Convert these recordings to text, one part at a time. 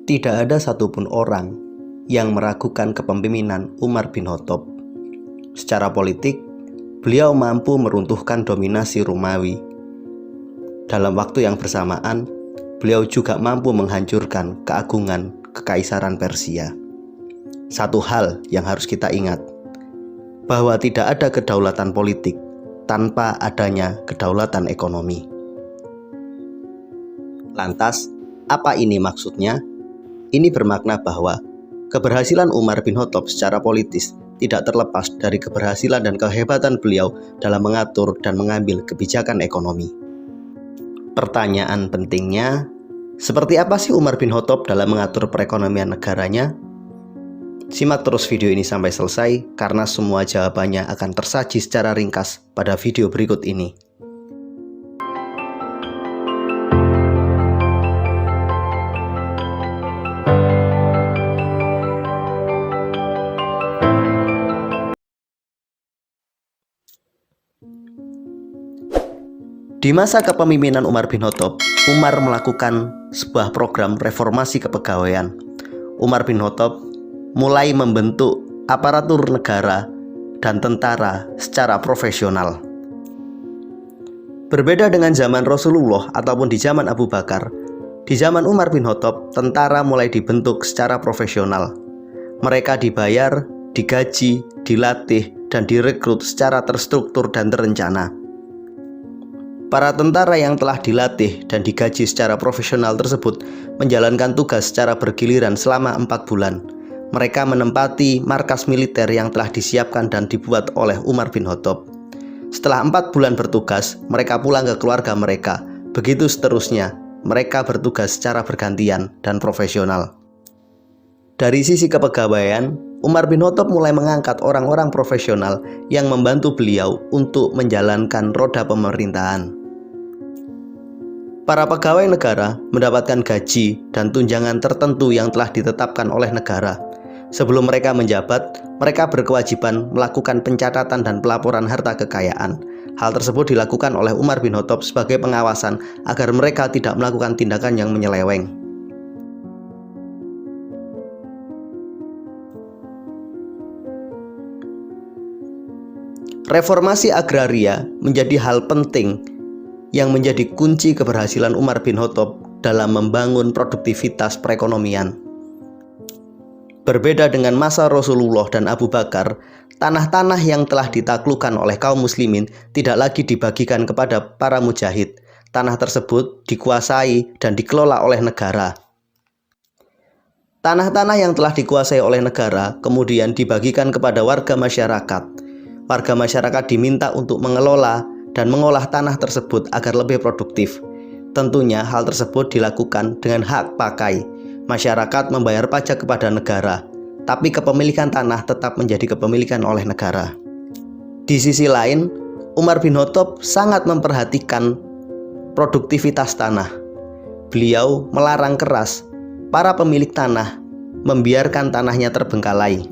Tidak ada satupun orang yang meragukan kepemimpinan Umar bin Khattab. Secara politik, beliau mampu meruntuhkan dominasi Romawi. Dalam waktu yang bersamaan, beliau juga mampu menghancurkan keagungan Kekaisaran Persia. Satu hal yang harus kita ingat, bahwa tidak ada kedaulatan politik tanpa adanya kedaulatan ekonomi. Lantas, apa ini maksudnya? Ini bermakna bahwa keberhasilan Umar bin Khattab secara politis tidak terlepas dari keberhasilan dan kehebatan beliau dalam mengatur dan mengambil kebijakan ekonomi. Pertanyaan pentingnya, seperti apa sih Umar bin Khattab dalam mengatur perekonomian negaranya? Simak terus video ini sampai selesai karena semua jawabannya akan tersaji secara ringkas pada video berikut ini. Di masa kepemimpinan Umar bin Khattab, Umar melakukan sebuah program reformasi kepegawaian. Umar bin Khattab mulai membentuk aparatur negara dan tentara secara profesional. Berbeda dengan zaman Rasulullah ataupun di zaman Abu Bakar, di zaman Umar bin Khattab, tentara mulai dibentuk secara profesional. Mereka dibayar, digaji, dilatih, dan direkrut secara terstruktur dan terencana. Para tentara yang telah dilatih dan digaji secara profesional tersebut menjalankan tugas secara bergiliran selama 4 bulan. Mereka menempati markas militer yang telah disiapkan dan dibuat oleh Umar bin Khattab. Setelah 4 bulan bertugas, mereka pulang ke keluarga mereka. Begitu seterusnya, mereka bertugas secara bergantian dan profesional. Dari sisi kepegawaian, Umar bin Khattab mulai mengangkat orang-orang profesional yang membantu beliau untuk menjalankan roda pemerintahan. Para pegawai negara mendapatkan gaji dan tunjangan tertentu yang telah ditetapkan oleh negara. Sebelum mereka menjabat, mereka berkewajiban melakukan pencatatan dan pelaporan harta kekayaan. Hal tersebut dilakukan oleh Umar bin Khattab sebagai pengawasan agar mereka tidak melakukan tindakan yang menyeleweng. Reformasi agraria menjadi hal penting yang menjadi kunci keberhasilan Umar bin Khattab dalam membangun produktivitas perekonomian. Berbeda dengan masa Rasulullah dan Abu Bakar, tanah-tanah yang telah ditaklukkan oleh kaum muslimin tidak lagi dibagikan kepada para mujahid. Tanah tersebut dikuasai dan dikelola oleh negara. Tanah-tanah yang telah dikuasai oleh negara kemudian dibagikan kepada warga masyarakat. Warga masyarakat diminta untuk mengelola dan mengolah tanah tersebut agar lebih produktif. Tentunya hal tersebut dilakukan dengan hak pakai. Masyarakat membayar pajak kepada negara, tapi kepemilikan tanah tetap menjadi kepemilikan oleh negara. Di sisi lain, Umar bin Khattab sangat memperhatikan produktivitas tanah. Beliau melarang keras para pemilik tanah membiarkan tanahnya terbengkalai.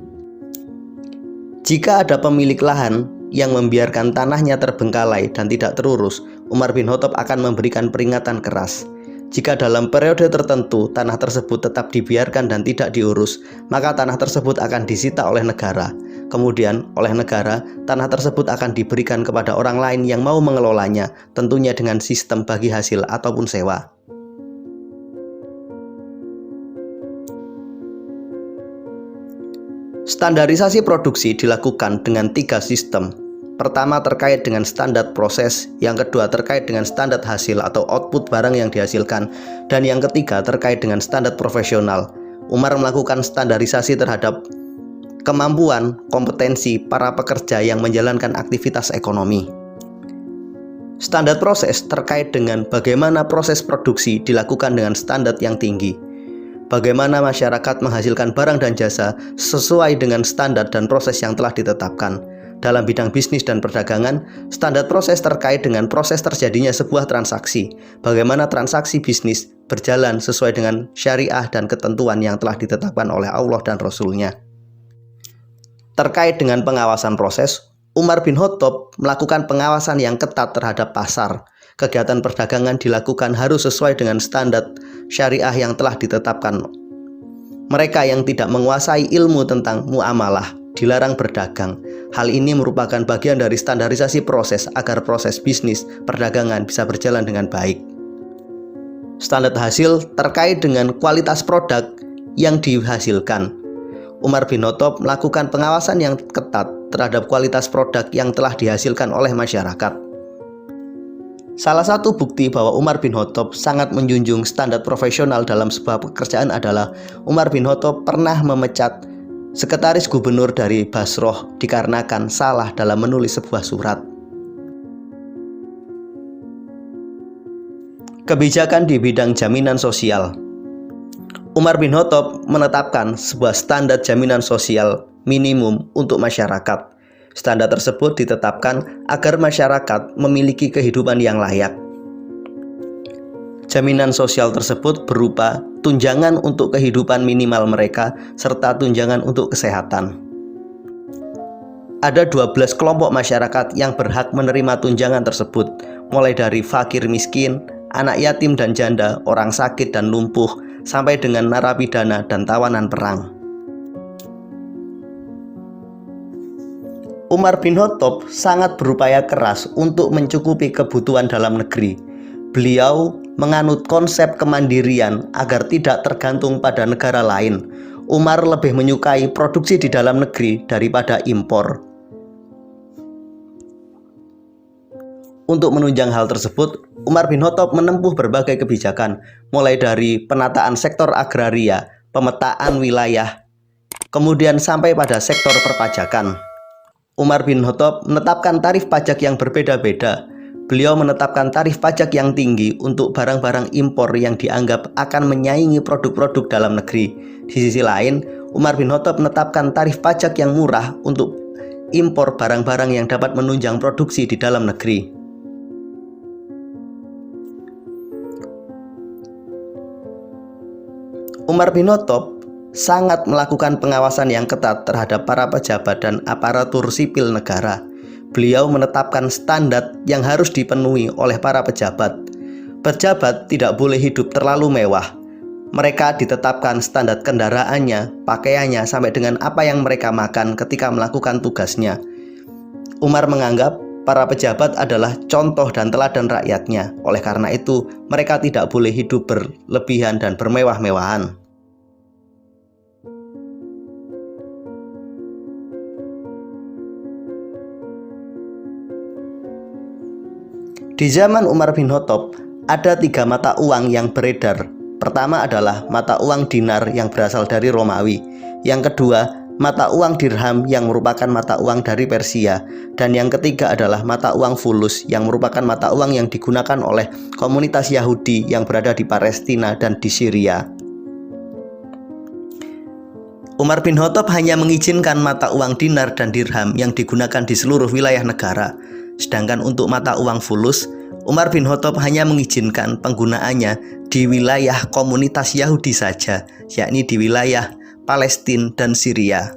Jika ada pemilik lahan yang membiarkan tanahnya terbengkalai dan tidak terurus, Umar bin Khattab akan memberikan peringatan keras. Jika dalam periode tertentu tanah tersebut tetap dibiarkan dan tidak diurus, maka tanah tersebut akan disita oleh negara. Kemudian oleh negara, tanah tersebut akan diberikan kepada orang lain yang mau mengelolanya, tentunya dengan sistem bagi hasil ataupun sewa. Standarisasi produksi dilakukan dengan 3 sistem. Pertama terkait dengan standar proses, yang kedua terkait dengan standar hasil atau output barang yang dihasilkan, dan yang ketiga terkait dengan standar profesional. Umar melakukan standarisasi terhadap kemampuan, kompetensi para pekerja yang menjalankan aktivitas ekonomi. Standar proses terkait dengan bagaimana proses produksi dilakukan dengan standar yang tinggi. Bagaimana masyarakat menghasilkan barang dan jasa sesuai dengan standar dan proses yang telah ditetapkan. Dalam bidang bisnis dan perdagangan, standar proses terkait dengan proses terjadinya sebuah transaksi. Bagaimana transaksi bisnis berjalan sesuai dengan syariah dan ketentuan yang telah ditetapkan oleh Allah dan Rasul-Nya. Terkait dengan pengawasan proses, Umar bin Khattab melakukan pengawasan yang ketat terhadap pasar. Kegiatan perdagangan dilakukan harus sesuai dengan standar syariah yang telah ditetapkan Mereka yang tidak menguasai ilmu tentang muamalah dilarang berdagang. Hal ini merupakan bagian dari standarisasi proses agar proses bisnis perdagangan bisa berjalan dengan baik. Standar hasil terkait dengan kualitas produk yang dihasilkan. Umar bin Khattab melakukan pengawasan yang ketat terhadap kualitas produk yang telah dihasilkan oleh masyarakat. Salah satu bukti bahwa Umar bin Khattab sangat menjunjung standar profesional dalam sebuah pekerjaan adalah Umar bin Khattab pernah memecat sekretaris gubernur dari Basroh dikarenakan salah dalam menulis sebuah surat. Kebijakan di bidang jaminan sosial. Umar bin Khattab menetapkan sebuah standar jaminan sosial minimum untuk masyarakat. Standar tersebut ditetapkan agar masyarakat memiliki kehidupan yang layak. Jaminan sosial tersebut berupa tunjangan untuk kehidupan minimal mereka serta tunjangan untuk kesehatan. Ada 12 kelompok masyarakat yang berhak menerima tunjangan tersebut, mulai dari fakir miskin, anak yatim dan janda, orang sakit dan lumpuh, sampai dengan narapidana dan tawanan perang. Umar bin Khattab sangat berupaya keras untuk mencukupi kebutuhan dalam negeri. Beliau menganut konsep kemandirian agar tidak tergantung pada negara lain. Umar lebih menyukai produksi di dalam negeri daripada impor. Untuk menunjang hal tersebut, Umar bin Khattab menempuh berbagai kebijakan, mulai dari penataan sektor agraria, pemetaan wilayah, kemudian sampai pada sektor perpajakan. Umar bin Khattab menetapkan tarif pajak yang berbeda-beda. Beliau menetapkan tarif pajak yang tinggi untuk barang-barang impor yang dianggap akan menyaingi produk-produk dalam negeri. Di sisi lain, Umar bin Khattab menetapkan tarif pajak yang murah untuk impor barang-barang yang dapat menunjang produksi di dalam negeri. Umar bin Khattab sangat melakukan pengawasan yang ketat terhadap para pejabat dan aparatur sipil negara. Beliau menetapkan standar yang harus dipenuhi oleh para pejabat. Pejabat tidak boleh hidup terlalu mewah. Mereka ditetapkan standar kendaraannya, pakaiannya, sampai dengan apa yang mereka makan ketika melakukan tugasnya. Umar menganggap para pejabat adalah contoh dan teladan rakyatnya. Oleh karena itu, mereka tidak boleh hidup berlebihan dan bermewah-mewahan. Di zaman Umar bin Khattab, ada 3 mata uang yang beredar. Pertama adalah mata uang dinar yang berasal dari Romawi. Yang kedua, mata uang dirham yang merupakan mata uang dari Persia. Dan yang ketiga adalah mata uang fulus yang merupakan mata uang yang digunakan oleh komunitas Yahudi yang berada di Palestina dan di Syria. Umar bin Khattab hanya mengizinkan mata uang dinar dan dirham yang digunakan di seluruh wilayah negara. Sedangkan untuk mata uang fulus, Umar bin Khattab hanya mengizinkan penggunaannya di wilayah komunitas Yahudi saja, yakni di wilayah Palestina dan Syria.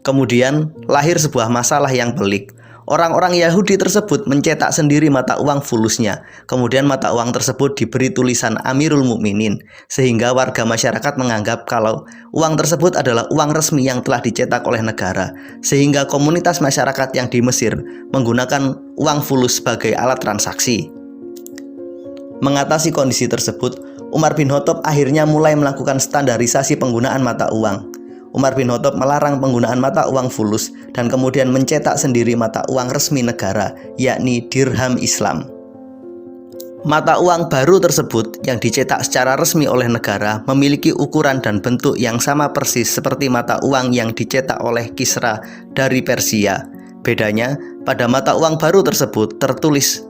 Kemudian lahir sebuah masalah yang pelik. Orang-orang Yahudi tersebut mencetak sendiri mata uang fulusnya. Kemudian mata uang tersebut diberi tulisan Amirul Mukminin, sehingga warga masyarakat menganggap kalau uang tersebut adalah uang resmi yang telah dicetak oleh negara. Sehingga komunitas masyarakat yang di Mesir menggunakan uang fulus sebagai alat transaksi. Mengatasi kondisi tersebut, Umar bin Khattab akhirnya mulai melakukan standarisasi penggunaan mata uang. Umar bin Khattab melarang penggunaan mata uang fulus dan kemudian mencetak sendiri mata uang resmi negara, yakni dirham Islam. Mata uang baru tersebut yang dicetak secara resmi oleh negara memiliki ukuran dan bentuk yang sama persis seperti mata uang yang dicetak oleh Kisra dari Persia. Bedanya, pada mata uang baru tersebut tertulis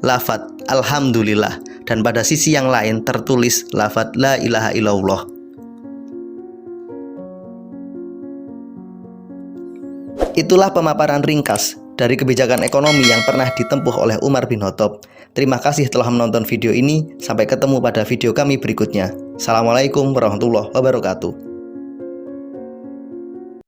lafaz Alhamdulillah dan pada sisi yang lain tertulis lafaz La ilaha illallah. Itulah pemaparan ringkas dari kebijakan ekonomi yang pernah ditempuh oleh Umar bin Khattab. Terima kasih telah menonton video ini. Sampai ketemu pada video kami berikutnya. Assalamualaikum warahmatullahi wabarakatuh.